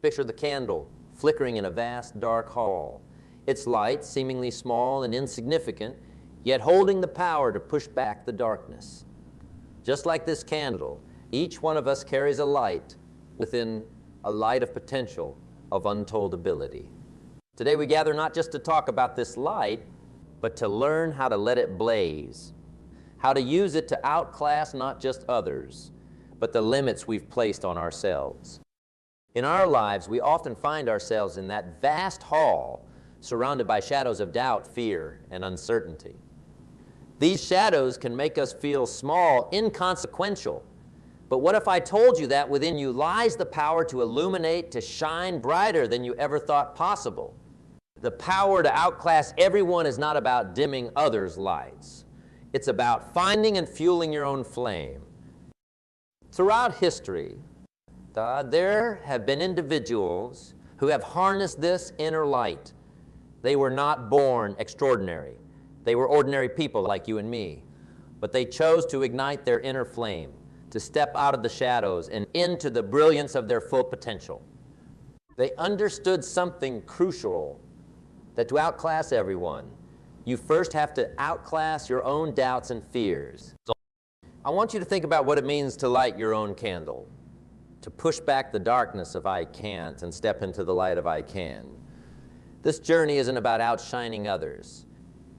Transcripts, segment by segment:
Picture the candle flickering in a vast dark hall. Its light, seemingly small and insignificant, yet holding the power to push back the darkness. Just like this candle, each one of us carries a light within a light of potential, of untold ability. Today we gather not just to talk about this light, but to learn how to let it blaze, how to use it to outclass not just others, but the limits we've placed on ourselves. In our lives, we often find ourselves in that vast hall, surrounded by shadows of doubt, fear, and uncertainty. These shadows can make us feel small, inconsequential. But what if I told you that within you lies the power to illuminate, to shine brighter than you ever thought possible? The power to outclass everyone is not about dimming others' lights. It's about finding and fueling your own flame. Throughout history, there have been individuals who have harnessed this inner light. They were not born extraordinary. They were ordinary people like you and me. But they chose to ignite their inner flame, to step out of the shadows and into the brilliance of their full potential. They understood something crucial, that to outclass everyone, you first have to outclass your own doubts and fears. So I want you to think about what it means to light your own candle, to push back the darkness of I can't and step into the light of I can. This journey isn't about outshining others.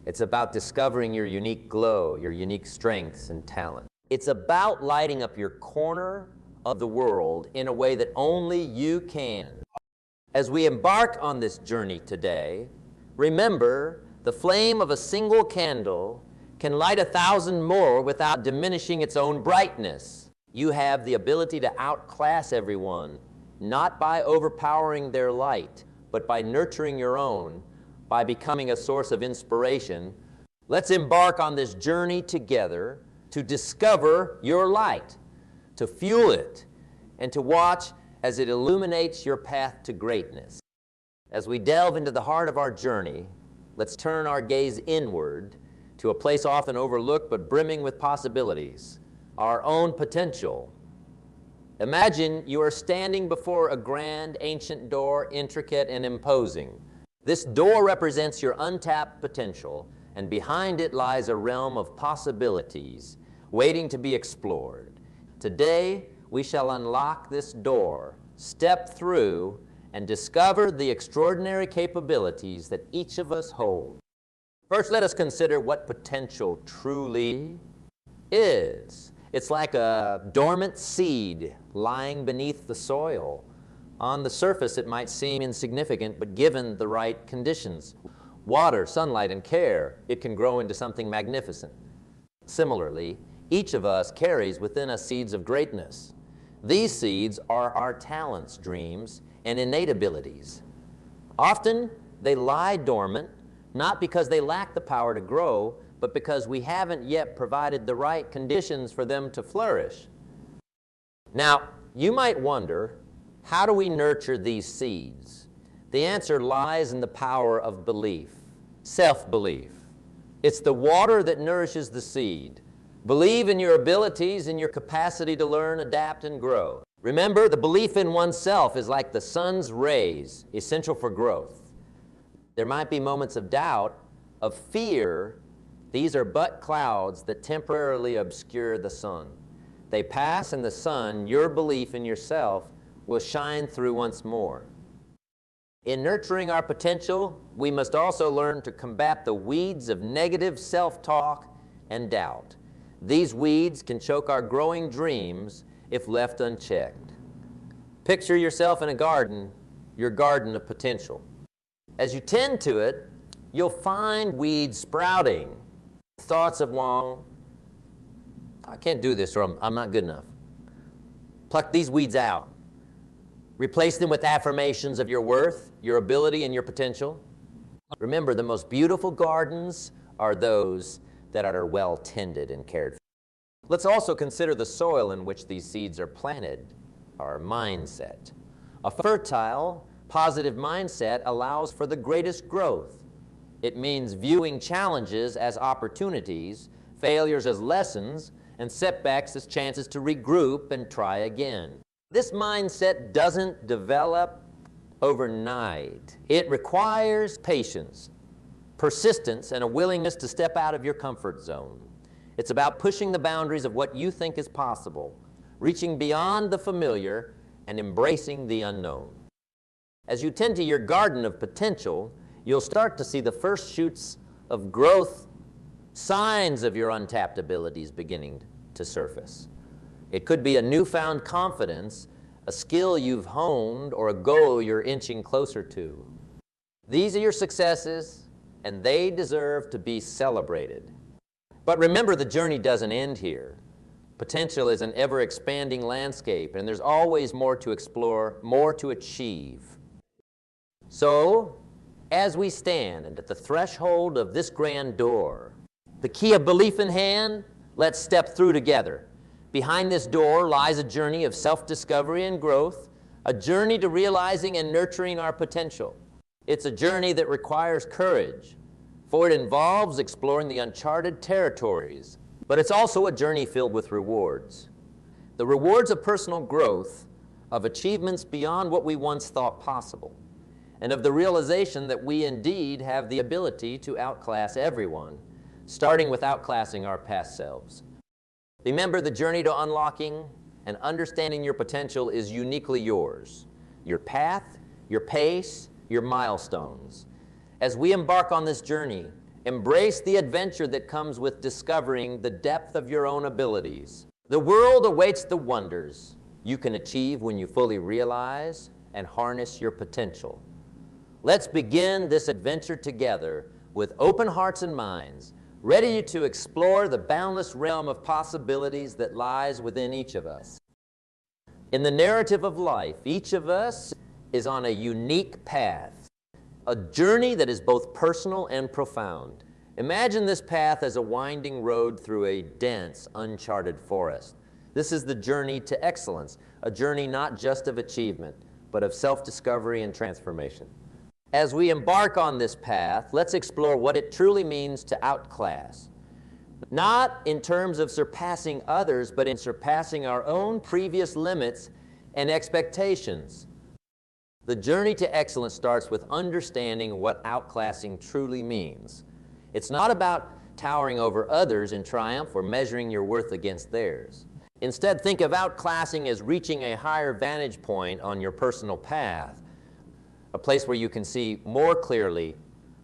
It's about discovering your unique glow, your unique strengths and talent. It's about lighting up your corner of the world in a way that only you can. As we embark on this journey today, remember, the flame of a single candle can light 1,000 more without diminishing its own brightness. You have the ability to outclass everyone, not by overpowering their light, but by nurturing your own, by becoming a source of inspiration. Let's embark on this journey together to discover your light, to fuel it, and to watch as it illuminates your path to greatness. As we delve into the heart of our journey, let's turn our gaze inward to a place often overlooked but brimming with possibilities, our own potential. Imagine you are standing before a grand ancient door, intricate and imposing. This door represents your untapped potential, and behind it lies a realm of possibilities waiting to be explored. Today, we shall unlock this door, step through, and discover the extraordinary capabilities that each of us hold. First, let us consider what potential truly is. It's like a dormant seed lying beneath the soil. On the surface, it might seem insignificant, but given the right conditions, water, sunlight, and care, it can grow into something magnificent. Similarly, each of us carries within us seeds of greatness. These seeds are our talents, dreams, and innate abilities. Often, they lie dormant, not because they lack the power to grow, but because we haven't yet provided the right conditions for them to flourish. Now, you might wonder, how do we nurture these seeds? The answer lies in the power of belief, self-belief. It's the water that nourishes the seed. Believe in your abilities and your capacity to learn, adapt, and grow. Remember, the belief in oneself is like the sun's rays, essential for growth. There might be moments of doubt, of fear. These are but clouds that temporarily obscure the sun. They pass, and the sun, your belief in yourself, will shine through once more. In nurturing our potential, we must also learn to combat the weeds of negative self-talk and doubt. These weeds can choke our growing dreams if left unchecked. Picture yourself in a garden, your garden of potential. As you tend to it, you'll find weeds sprouting. Thoughts of, well, I can't do this, or I'm not good enough. Pluck these weeds out. Replace them with affirmations of your worth, your ability, and your potential. Remember, the most beautiful gardens are those that are well tended and cared for. Let's also consider the soil in which these seeds are planted, our mindset. A fertile, positive mindset allows for the greatest growth. It means viewing challenges as opportunities, failures as lessons, and setbacks as chances to regroup and try again. This mindset doesn't develop overnight. It requires patience, persistence, and a willingness to step out of your comfort zone. It's about pushing the boundaries of what you think is possible, reaching beyond the familiar, and embracing the unknown. As you tend to your garden of potential, you'll start to see the first shoots of growth, signs of your untapped abilities beginning to surface. It could be a newfound confidence, a skill you've honed, or a goal you're inching closer to. These are your successes, and they deserve to be celebrated. But remember, the journey doesn't end here. Potential is an ever-expanding landscape, and there's always more to explore, more to achieve. So, as we stand at the threshold of this grand door, the key of belief in hand, let's step through together. Behind this door lies a journey of self-discovery and growth, a journey to realizing and nurturing our potential. It's a journey that requires courage, for it involves exploring the uncharted territories, but it's also a journey filled with rewards. The rewards of personal growth, of achievements beyond what we once thought possible, and of the realization that we indeed have the ability to outclass everyone, starting with outclassing our past selves. Remember, the journey to unlocking and understanding your potential is uniquely yours. Your path, your pace, your milestones. As we embark on this journey, embrace the adventure that comes with discovering the depth of your own abilities. The world awaits the wonders you can achieve when you fully realize and harness your potential. Let's begin this adventure together with open hearts and minds, ready to explore the boundless realm of possibilities that lies within each of us. In the narrative of life, each of us is on a unique path, a journey that is both personal and profound. Imagine this path as a winding road through a dense, uncharted forest. This is the journey to excellence, a journey not just of achievement, but of self-discovery and transformation. As we embark on this path, let's explore what it truly means to outclass. Not in terms of surpassing others, but in surpassing our own previous limits and expectations. The journey to excellence starts with understanding what outclassing truly means. It's not about towering over others in triumph or measuring your worth against theirs. Instead, think of outclassing as reaching a higher vantage point on your personal path, a place where you can see more clearly,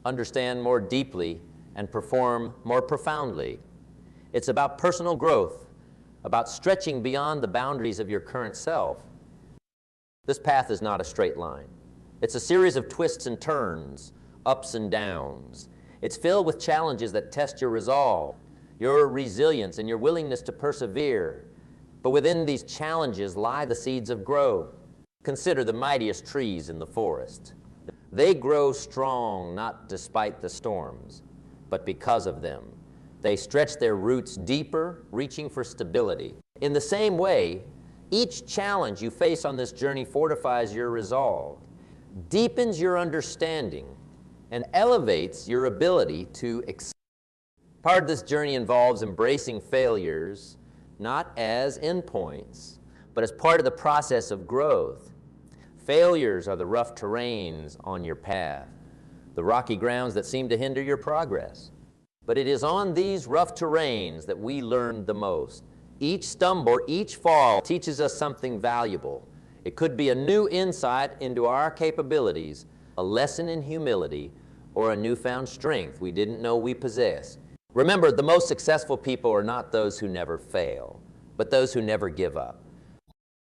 understand more deeply, and perform more profoundly. It's about personal growth, about stretching beyond the boundaries of your current self. This path is not a straight line. It's a series of twists and turns, ups and downs. It's filled with challenges that test your resolve, your resilience, and your willingness to persevere. But within these challenges lie the seeds of growth. Consider the mightiest trees in the forest. They grow strong not despite the storms, but because of them. They stretch their roots deeper, reaching for stability. In the same way, each challenge you face on this journey fortifies your resolve, deepens your understanding, and elevates your ability to excel. Part of this journey involves embracing failures, not as endpoints, but as part of the process of growth. Failures are the rough terrains on your path, the rocky grounds that seem to hinder your progress. But it is on these rough terrains that we learn the most. Each stumble, each fall teaches us something valuable. It could be a new insight into our capabilities, a lesson in humility, or a newfound strength we didn't know we possessed. Remember, the most successful people are not those who never fail, but those who never give up.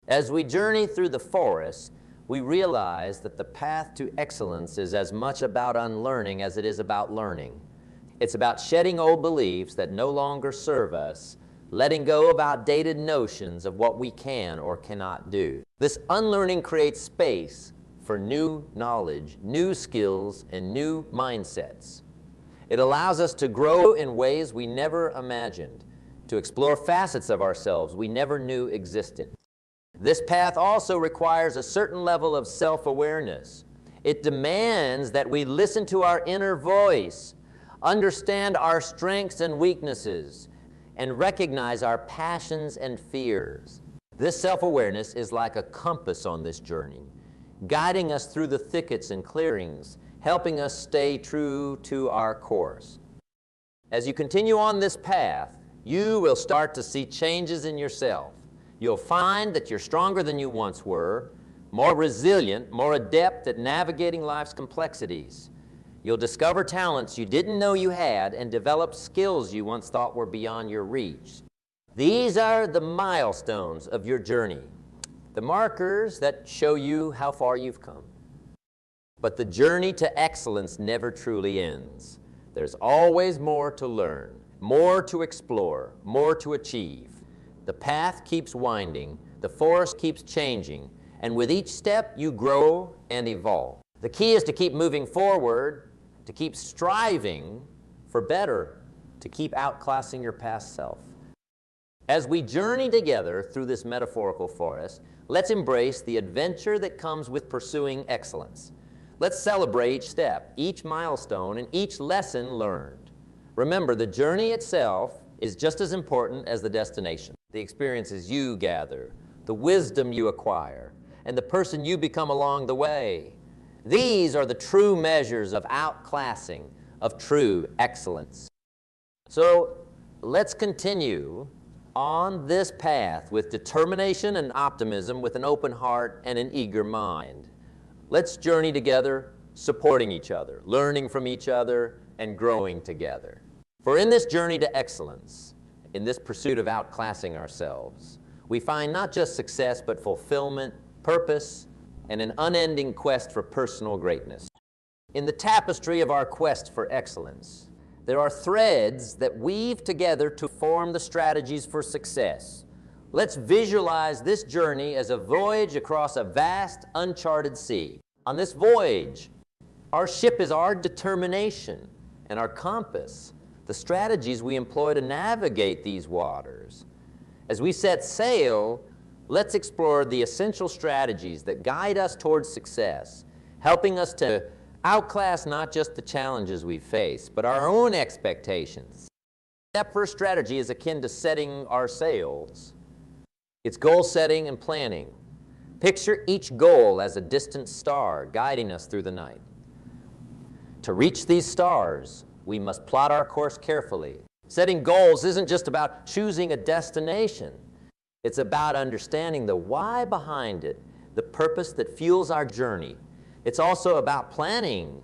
As we journey through the forest, we realize that the path to excellence is as much about unlearning as it is about learning. It's about shedding old beliefs that no longer serve us, letting go of outdated notions of what we can or cannot do. This unlearning creates space for new knowledge, new skills, and new mindsets. It allows us to grow in ways we never imagined, to explore facets of ourselves we never knew existed. This path also requires a certain level of self-awareness. It demands that we listen to our inner voice, understand our strengths and weaknesses, and recognize our passions and fears. This self-awareness is like a compass on this journey. guiding us through the thickets and clearings, helping us stay true to our course. As you continue on this path, you will start to see changes in yourself. You'll find that you're stronger than you once were, more resilient, more adept at navigating life's complexities. You'll discover talents you didn't know you had and develop skills you once thought were beyond your reach. These are the milestones of your journey, the markers that show you how far you've come. But the journey to excellence never truly ends. There's always more to learn, more to explore, more to achieve. The path keeps winding, the forest keeps changing, and with each step you grow and evolve. The key is to keep moving forward, to keep striving for better, to keep outclassing your past self. As we journey together through this metaphorical forest, let's embrace the adventure that comes with pursuing excellence. Let's celebrate each step, each milestone, and each lesson learned. Remember, the journey itself is just as important as the destination. The experiences you gather, the wisdom you acquire, and the person you become along the way. These are the true measures of outclassing, of true excellence. So let's continue on this path with determination and optimism, with an open heart and an eager mind. Let's journey together, supporting each other, learning from each other, and growing together. For in this journey to excellence, in this pursuit of outclassing ourselves, we find not just success, but fulfillment, purpose, and an unending quest for personal greatness. In the tapestry of our quest for excellence, there are threads that weave together to form the strategies for success. Let's visualize this journey as a voyage across a vast, uncharted sea. On this voyage, our ship is our determination and our compass, the strategies we employ to navigate these waters. As we set sail, let's explore the essential strategies that guide us towards success, helping us to outclass not just the challenges we face, but our own expectations. Step first strategy is akin to setting our sails. It's goal setting and planning. Picture each goal as a distant star guiding us through the night. To reach these stars, we must plot our course carefully. Setting goals isn't just about choosing a destination. It's about understanding the why behind it, the purpose that fuels our journey. It's also about planning,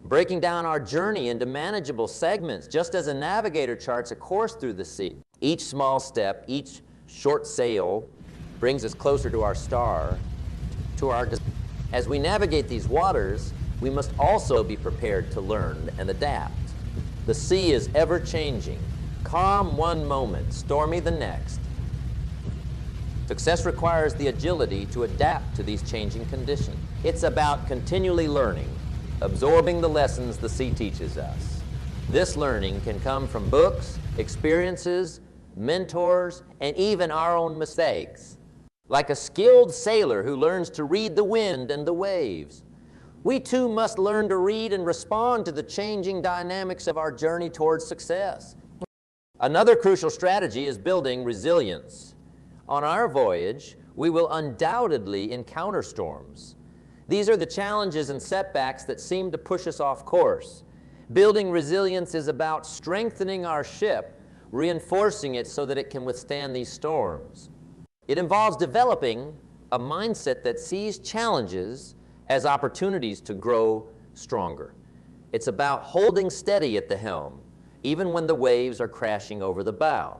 breaking down our journey into manageable segments, just as a navigator charts a course through the sea. Each small step, each short sail brings us closer to our star, to our destination. As we navigate these waters, we must also be prepared to learn and adapt. The sea is ever-changing, calm one moment, stormy the next. Success requires the agility to adapt to these changing conditions. It's about continually learning, absorbing the lessons the sea teaches us. This learning can come from books, experiences, mentors, and even our own mistakes. Like a skilled sailor who learns to read the wind and the waves, we too must learn to read and respond to the changing dynamics of our journey towards success. Another crucial strategy is building resilience. On our voyage, we will undoubtedly encounter storms. These are the challenges and setbacks that seem to push us off course. Building resilience is about strengthening our ship, reinforcing it so that it can withstand these storms. It involves developing a mindset that sees challenges as opportunities to grow stronger. It's about holding steady at the helm, even when the waves are crashing over the bow.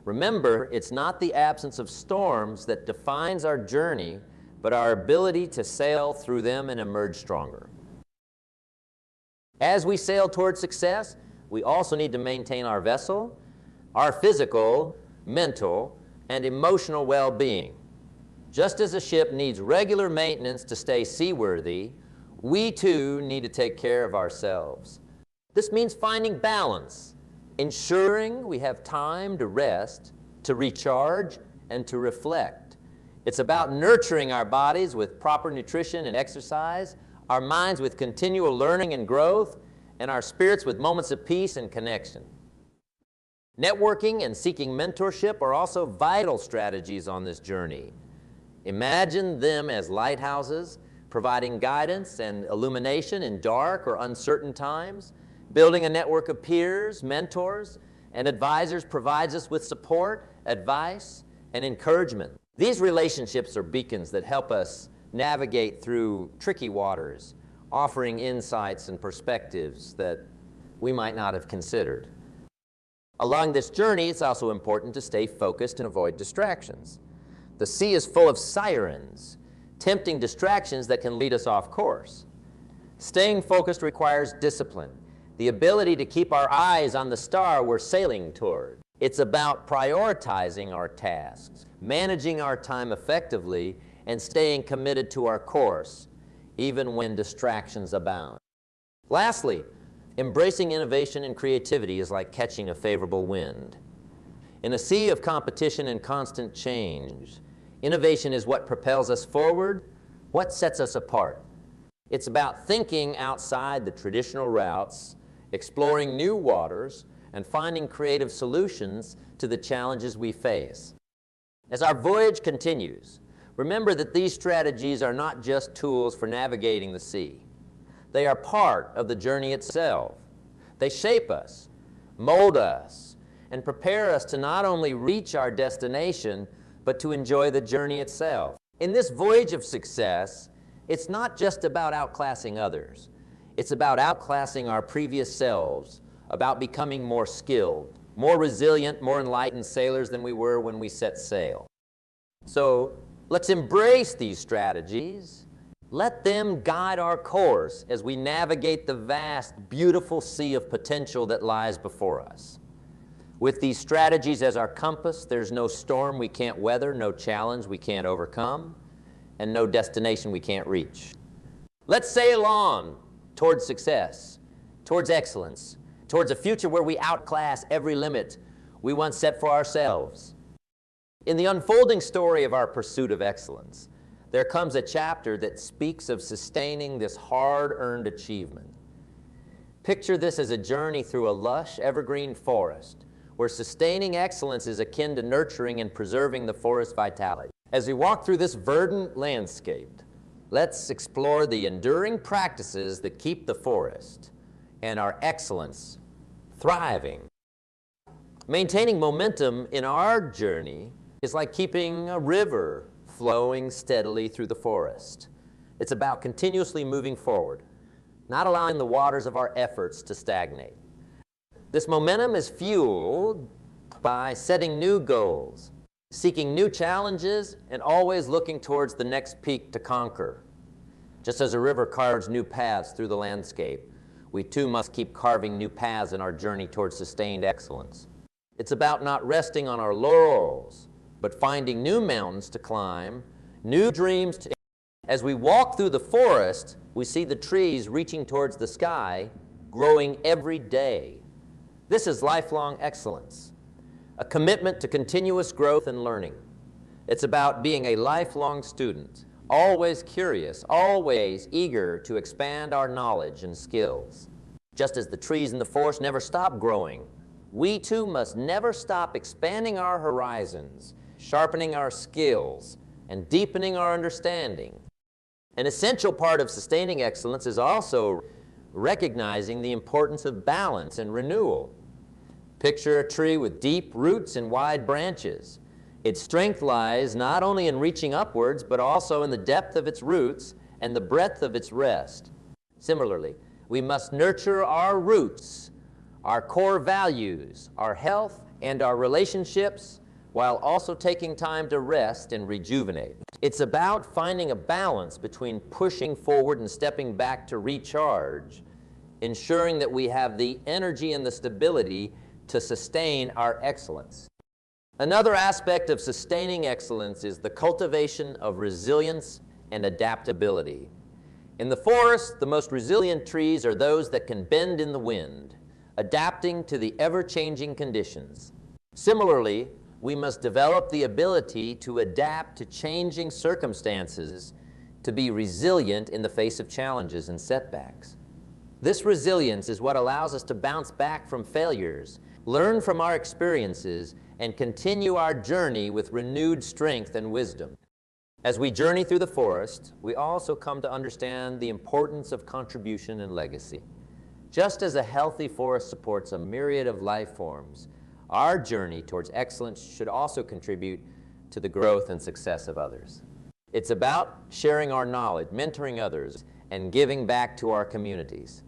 Remember, it's not the absence of storms that defines our journey, but our ability to sail through them and emerge stronger. As we sail towards success, we also need to maintain our vessel, our physical, mental, and emotional well-being. Just as a ship needs regular maintenance to stay seaworthy, we too need to take care of ourselves. This means finding balance, ensuring we have time to rest, to recharge, and to reflect. It's about nurturing our bodies with proper nutrition and exercise, our minds with continual learning and growth, and our spirits with moments of peace and connection. Networking and seeking mentorship are also vital strategies on this journey. Imagine them as lighthouses, providing guidance and illumination in dark or uncertain times. Building a network of peers, mentors, and advisors provides us with support, advice, and encouragement. These relationships are beacons that help us navigate through tricky waters, offering insights and perspectives that we might not have considered. Along this journey, it's also important to stay focused and avoid distractions. The sea is full of sirens, tempting distractions that can lead us off course. Staying focused requires discipline, the ability to keep our eyes on the star we're sailing toward. It's about prioritizing our tasks, managing our time effectively, and staying committed to our course, even when distractions abound. Lastly, embracing innovation and creativity is like catching a favorable wind. In a sea of competition and constant change, innovation is what propels us forward, what sets us apart. It's about thinking outside the traditional routes, exploring new waters, and finding creative solutions to the challenges we face. As our voyage continues, remember that these strategies are not just tools for navigating the sea. They are part of the journey itself. They shape us, mold us, and prepare us to not only reach our destination, but to enjoy the journey itself. In this voyage of success, it's not just about outclassing others. It's about outclassing our previous selves, about becoming more skilled, more resilient, more enlightened sailors than we were when we set sail. So let's embrace these strategies. Let them guide our course as we navigate the vast, beautiful sea of potential that lies before us. With these strategies as our compass, there's no storm we can't weather, no challenge we can't overcome, and no destination we can't reach. Let's sail on towards success, towards excellence, towards a future where we outclass every limit we once set for ourselves. In the unfolding story of our pursuit of excellence, there comes a chapter that speaks of sustaining this hard-earned achievement. Picture this as a journey through a lush, evergreen forest, where sustaining excellence is akin to nurturing and preserving the forest's vitality. As we walk through this verdant landscape, let's explore the enduring practices that keep the forest and our excellence thriving. Maintaining momentum in our journey is like keeping a river flowing steadily through the forest. It's about continuously moving forward, not allowing the waters of our efforts to stagnate. This momentum is fueled by setting new goals, seeking new challenges, and always looking towards the next peak to conquer. Just as a river carves new paths through the landscape, we too must keep carving new paths in our journey towards sustained excellence. It's about not resting on our laurels, but finding new mountains to climb, new dreams to... As we walk through the forest, we see the trees reaching towards the sky, growing every day. This is lifelong excellence, a commitment to continuous growth and learning. It's about being a lifelong student, always curious, always eager to expand our knowledge and skills. Just as the trees in the forest never stop growing, we too must never stop expanding our horizons, sharpening our skills, and deepening our understanding. An essential part of sustaining excellence is also recognizing the importance of balance and renewal. Picture a tree with deep roots and wide branches. Its strength lies not only in reaching upwards, but also in the depth of its roots and the breadth of its rest. Similarly, we must nurture our roots, our core values, our health, and our relationships, while also taking time to rest and rejuvenate. It's about finding a balance between pushing forward and stepping back to recharge, ensuring that we have the energy and the stability to sustain our excellence. Another aspect of sustaining excellence is the cultivation of resilience and adaptability. In the forest, the most resilient trees are those that can bend in the wind, adapting to the ever-changing conditions. Similarly, we must develop the ability to adapt to changing circumstances, to be resilient in the face of challenges and setbacks. This resilience is what allows us to bounce back from failures, learn from our experiences, and continue our journey with renewed strength and wisdom. As we journey through the forest, we also come to understand the importance of contribution and legacy. Just as a healthy forest supports a myriad of life forms, our journey towards excellence should also contribute to the growth and success of others. It's about sharing our knowledge, mentoring others, and giving back to our communities.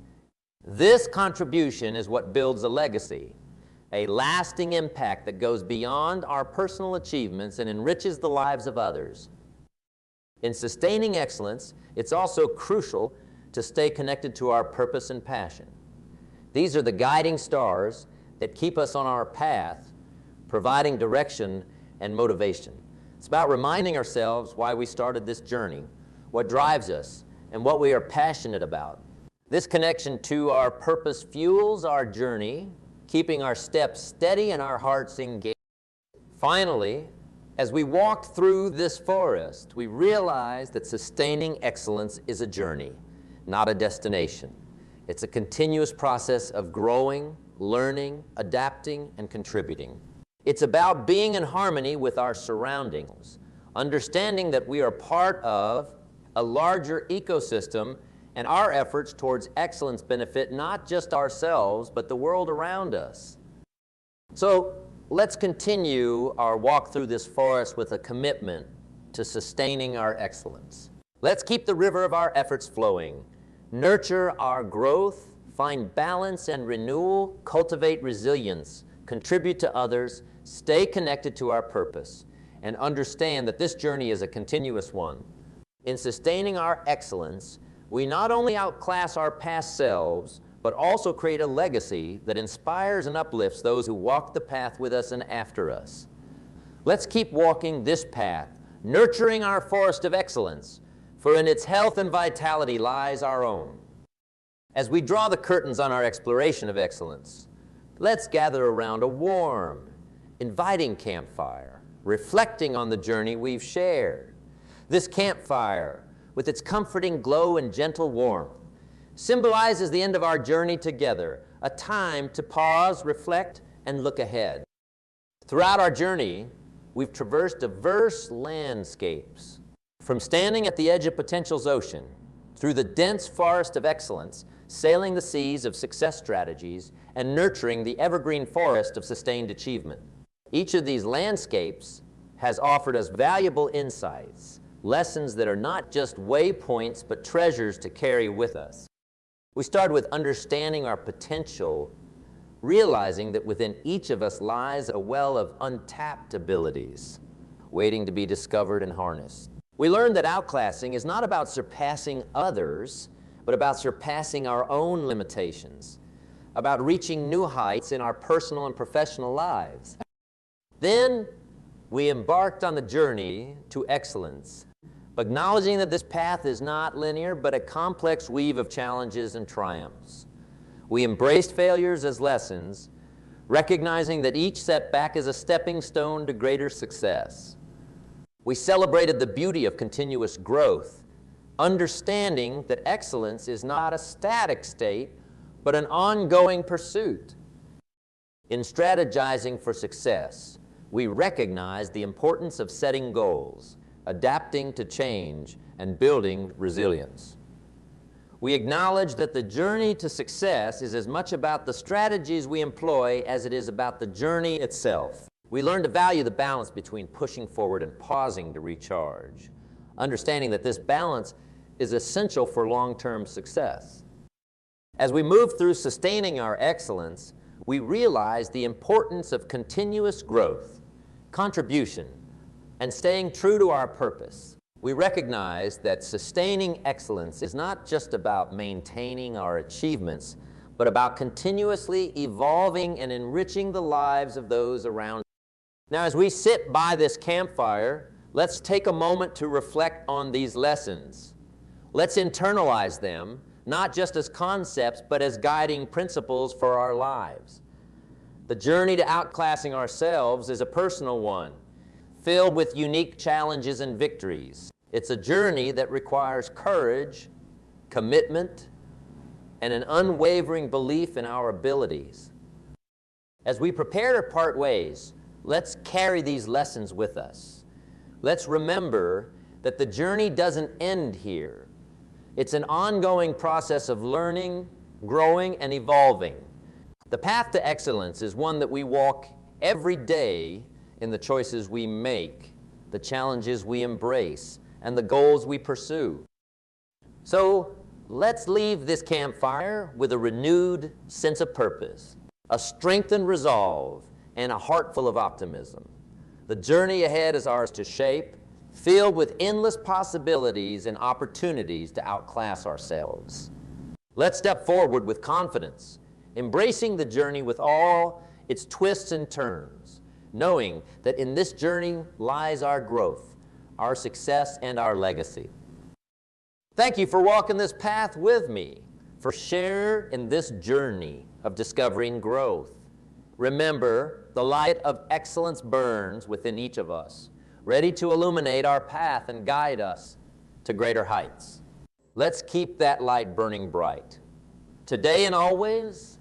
This contribution is what builds a legacy, a lasting impact that goes beyond our personal achievements and enriches the lives of others. In sustaining excellence, it's also crucial to stay connected to our purpose and passion. These are the guiding stars that keep us on our path, providing direction and motivation. It's about reminding ourselves why we started this journey, what drives us, and what we are passionate about. This connection to our purpose fuels our journey, keeping our steps steady and our hearts engaged. Finally, as we walk through this forest, we realize that sustaining excellence is a journey, not a destination. It's a continuous process of growing, learning, adapting, and contributing. It's about being in harmony with our surroundings, understanding that we are part of a larger ecosystem, and our efforts towards excellence benefit not just ourselves, but the world around us. So let's continue our walk through this forest with a commitment to sustaining our excellence. Let's keep the river of our efforts flowing, nurture our growth, find balance and renewal, cultivate resilience, contribute to others, stay connected to our purpose, and understand that this journey is a continuous one. In sustaining our excellence, we not only outclass our past selves, but also create a legacy that inspires and uplifts those who walk the path with us and after us. Let's keep walking this path, nurturing our forest of excellence, for in its health and vitality lies our own. As we draw the curtains on our exploration of excellence, let's gather around a warm, inviting campfire, reflecting on the journey we've shared. This campfire, with its comforting glow and gentle warmth, symbolizes the end of our journey together, a time to pause, reflect, and look ahead. Throughout our journey, we've traversed diverse landscapes, from standing at the edge of potential's ocean, through the dense forest of excellence, sailing the seas of success strategies, and nurturing the evergreen forest of sustained achievement. Each of these landscapes has offered us valuable insights, lessons that are not just waypoints, but treasures to carry with us. We started with understanding our potential, realizing that within each of us lies a well of untapped abilities, waiting to be discovered and harnessed. We learned that outclassing is not about surpassing others, but about surpassing our own limitations, about reaching new heights in our personal and professional lives. Then we embarked on the journey to excellence, acknowledging that this path is not linear, but a complex weave of challenges and triumphs. We embraced failures as lessons, recognizing that each setback is a stepping stone to greater success. We celebrated the beauty of continuous growth, understanding that excellence is not a static state, but an ongoing pursuit. In strategizing for success, we recognize the importance of setting goals, adapting to change, and building resilience. We acknowledge that the journey to success is as much about the strategies we employ as it is about the journey itself. We learn to value the balance between pushing forward and pausing to recharge, understanding that this balance is essential for long-term success. As we move through sustaining our excellence, we realize the importance of continuous growth, contribution, and staying true to our purpose. We recognize that sustaining excellence is not just about maintaining our achievements, but about continuously evolving and enriching the lives of those around us. Now, as we sit by this campfire, let's take a moment to reflect on these lessons. Let's internalize them, not just as concepts, but as guiding principles for our lives. The journey to outclassing ourselves is a personal one, filled with unique challenges and victories. It's a journey that requires courage, commitment, and an unwavering belief in our abilities. As we prepare to part ways, let's carry these lessons with us. Let's remember that the journey doesn't end here. It's an ongoing process of learning, growing, and evolving. The path to excellence is one that we walk every day in the choices we make, the challenges we embrace, and the goals we pursue. So let's leave this campfire with a renewed sense of purpose, a strengthened resolve, and a heart full of optimism. The journey ahead is ours to shape, filled with endless possibilities and opportunities to outclass ourselves. Let's step forward with confidence, embracing the journey with all its twists and turns, knowing that in this journey lies our growth, our success, and our legacy. Thank you for walking this path with me, for sharing in this journey of discovering growth. Remember, the light of excellence burns within each of us, ready to illuminate our path and guide us to greater heights. Let's keep that light burning bright, today and always,